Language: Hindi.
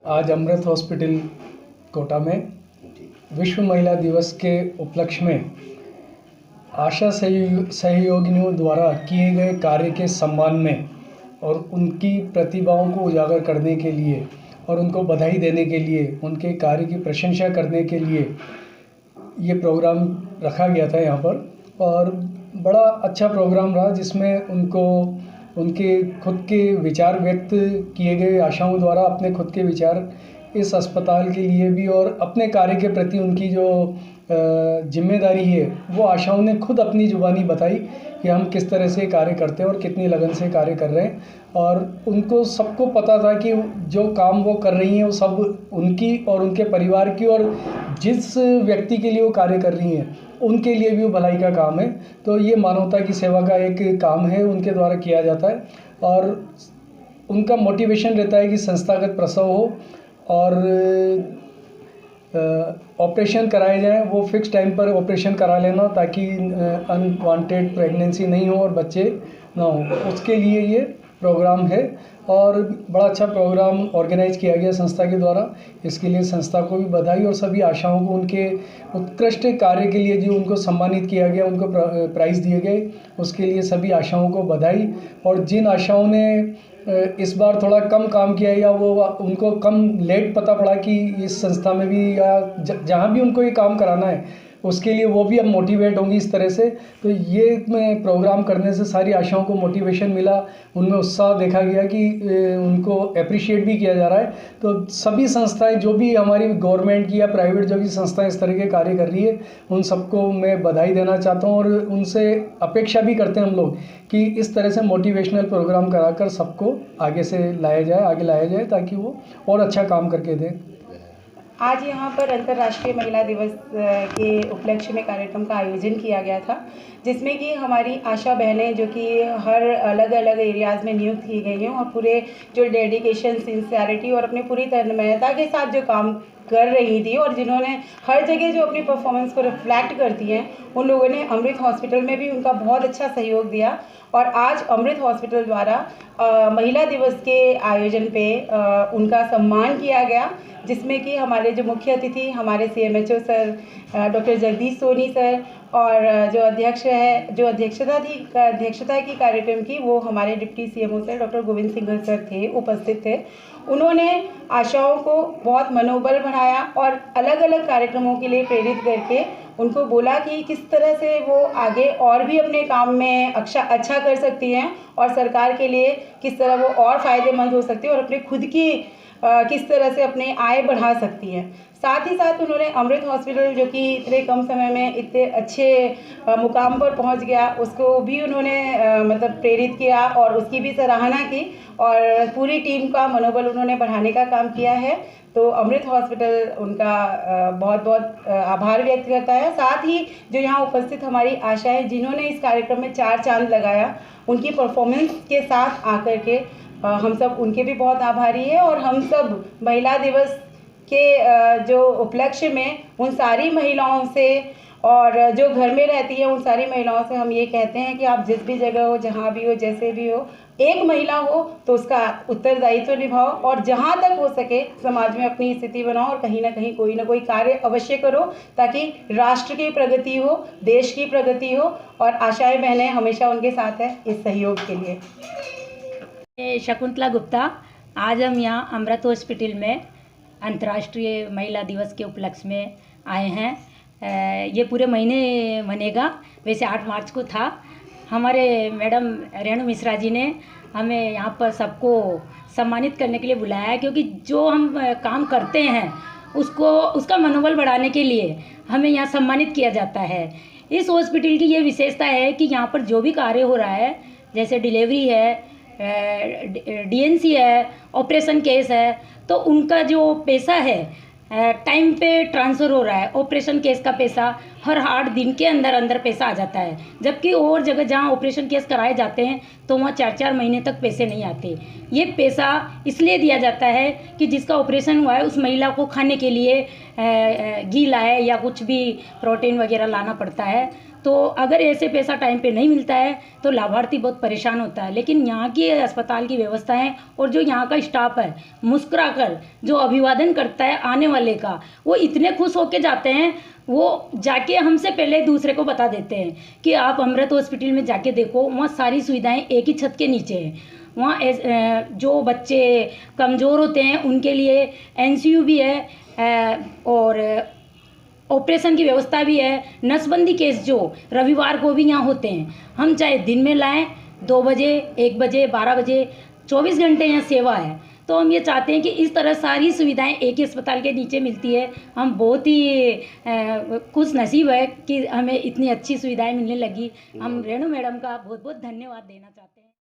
आज अमृत हॉस्पिटल कोटा में विश्व महिला दिवस के उपलक्ष्य में आशा सहयोगिनियों द्वारा किए गए कार्य के सम्मान में और उनकी प्रतिभाओं को उजागर करने के लिए और उनको बधाई देने के लिए, उनके कार्य की प्रशंसा करने के लिए ये प्रोग्राम रखा गया था यहाँ पर। और बड़ा अच्छा प्रोग्राम रहा जिसमें उनको उनके खुद के विचार व्यक्त किए गए। आशाओं द्वारा अपने खुद के विचार इस अस्पताल के लिए भी और अपने कार्य के प्रति उनकी जो जिम्मेदारी है वो आशाओं ने खुद अपनी ज़ुबानी बताई कि हम किस तरह से कार्य करते हैं और कितनी लगन से कार्य कर रहे हैं। और उनको सबको पता था कि जो काम वो कर रही हैं वो सब उनकी और उनके परिवार की और जिस व्यक्ति के लिए वो कार्य कर रही हैं उनके लिए भी वो भलाई का काम है। तो ये मानवता की सेवा का एक काम है, उनके द्वारा किया जाता है। और उनका मोटिवेशन रहता है कि संस्थागत प्रसव हो और ऑपरेशन कराए जाएं, वो फिक्स टाइम पर ऑपरेशन करा लेना ताकि अनवांटेड प्रेगनेंसी नहीं हो और बच्चे ना हो, उसके लिए ये प्रोग्राम है। और बड़ा अच्छा प्रोग्राम ऑर्गेनाइज किया गया संस्था के द्वारा। इसके लिए संस्था को भी बधाई और सभी आशाओं को उनके उत्कृष्ट कार्य के लिए जो उनको सम्मानित किया गया, उनको प्राइज़ दिए गए, उसके लिए सभी आशाओं को बधाई। और जिन आशाओं ने इस बार थोड़ा कम काम किया या वो उनको कम लेट पता पड़ा कि इस संस्था में भी या जहाँ भी उनको ये काम कराना है उसके लिए वो भी अब मोटिवेट होंगी इस तरह से। तो ये प्रोग्राम करने से सारी आशाओं को मोटिवेशन मिला, उनमें उत्साह देखा गया कि उनको अप्रिशिएट भी किया जा रहा है। तो सभी संस्थाएं जो भी हमारी गवर्नमेंट की या प्राइवेट जो भी संस्थाएं इस तरह के कार्य कर रही है उन सबको मैं बधाई देना चाहता हूँ। और उनसे अपेक्षा भी करते हैं हम लोग कि इस तरह से मोटिवेशनल प्रोग्राम कराकर सबको आगे लाया जाए ताकि वो और अच्छा काम करके दें। आज यहाँ पर अंतर्राष्ट्रीय महिला दिवस के उपलक्ष्य में कार्यक्रम का आयोजन किया गया था, जिसमें कि हमारी आशा बहनें जो कि हर अलग अलग एरियाज़ में नियुक्त की गई हैं और पूरे जो डेडिकेशन, सिंसियरिटी और अपनी पूरी तन्मयता के साथ जो काम कर रही थी और जिन्होंने हर जगह जो अपनी परफॉर्मेंस को रिफ्लेक्ट करती हैं, उन लोगों ने अमृत हॉस्पिटल में भी उनका बहुत अच्छा सहयोग दिया। और आज अमृत हॉस्पिटल द्वारा महिला दिवस के आयोजन पे उनका सम्मान किया गया, जिसमें कि हमारे जो मुख्य अतिथि हमारे CMHO sir doctor Jagdish Soni sir और जो अध्यक्षता की कार्यक्रम की वो हमारे deputy CMO sir doctor Govind Singhal sir उपस्थित थे। उन्होंने आशाओं को बहुत मनोबल बढ़ाया और अलग अलग कार्यक्रमों के लिए प्रेरित करके उनको बोला कि किस तरह से वो आगे और भी अपने काम में अच्छा कर सकती हैं और सरकार के लिए किस तरह वो और फ़ायदेमंद हो सकती है और अपने खुद की किस तरह से अपने आय बढ़ा सकती हैं। साथ ही साथ उन्होंने अमृत हॉस्पिटल जो कि इतने कम समय में इतने अच्छे मुकाम पर पहुंच गया, उसको भी उन्होंने मतलब प्रेरित किया और उसकी भी सराहना की और पूरी टीम का मनोबल उन्होंने बढ़ाने का काम किया है। तो अमृत हॉस्पिटल उनका बहुत बहुत आभार व्यक्त करता है। साथ ही जो यहाँ उपस्थित हमारी आशाएं जिन्होंने इस कार्यक्रम में 4 चांद लगाया, उनकी परफॉर्मेंस के साथ आकर के हम सब उनके भी बहुत आभारी हैं। और हम सब महिला दिवस के जो उपलक्ष्य में उन सारी महिलाओं से और जो घर में रहती है उन सारी महिलाओं से हम ये कहते हैं कि आप जिस भी जगह हो, जहाँ भी हो, जैसे भी हो, एक महिला हो तो उसका उत्तरदायित्व निभाओ और जहाँ तक हो सके समाज में अपनी स्थिति बनाओ और कहीं ना कोई कार्य अवश्य करो ताकि राष्ट्र की प्रगति हो, देश की प्रगति हो। और आशाएं बहनें हमेशा उनके साथ हैं इस सहयोग के लिए। शकुंतला गुप्ता। आज हम यहाँ अमृत हॉस्पिटल में अंतर्राष्ट्रीय महिला दिवस के उपलक्ष्य में आए हैं। ये पूरे महीने मनेगा, वैसे 8 मार्च को था। हमारे मैडम रेणु मिश्रा जी ने हमें यहाँ पर सबको सम्मानित करने के लिए बुलाया है, क्योंकि जो हम काम करते हैं उसका मनोबल बढ़ाने के लिए हमें यहाँ सम्मानित किया जाता है। इस हॉस्पिटल की ये विशेषता है कि यहाँ पर जो भी कार्य हो रहा है, जैसे डिलीवरी है, DNC है, ऑपरेशन केस है, तो उनका जो पैसा है टाइम पे ट्रांसफ़र हो रहा है। ऑपरेशन केस का पैसा हर 8 दिन के अंदर पैसा आ जाता है, जबकि और जगह जहाँ ऑपरेशन केस कराए जाते हैं तो वहाँ 4-4 महीने तक पैसे नहीं आते। ये पैसा इसलिए दिया जाता है कि जिसका ऑपरेशन हुआ है उस महिला को खाने के लिए घी लाए या कुछ भी प्रोटीन वगैरह लाना पड़ता है, तो अगर ऐसे पैसा टाइम पे नहीं मिलता है तो लाभार्थी बहुत परेशान होता है। लेकिन यहाँ की अस्पताल की व्यवस्थाएं और जो यहाँ का स्टाफ है, मुस्कुराकर जो अभिवादन करता है आने वाले का, वो इतने खुश होके जाते हैं। वो जाके हमसे पहले दूसरे को बता देते हैं कि आप अमृत हॉस्पिटल में जाके देखो, वहाँ सारी सुविधाएं एक ही छत के नीचे है। वहाँ जो बच्चे कमज़ोर होते हैं उनके लिए NCU भी है और ऑपरेशन की व्यवस्था भी है। नसबंदी केस जो रविवार को भी यहाँ होते हैं, हम चाहे दिन में लाएं, 2 बजे, 1 बजे, 12 बजे, 24 घंटे यहाँ सेवा है। तो हम ये चाहते हैं कि इस तरह सारी सुविधाएं एक ही अस्पताल के नीचे मिलती है। हम बहुत ही खुश नसीब है कि हमें इतनी अच्छी सुविधाएं मिलने लगी। हम रेणु मैडम का बहुत बहुत धन्यवाद देना चाहते हैं।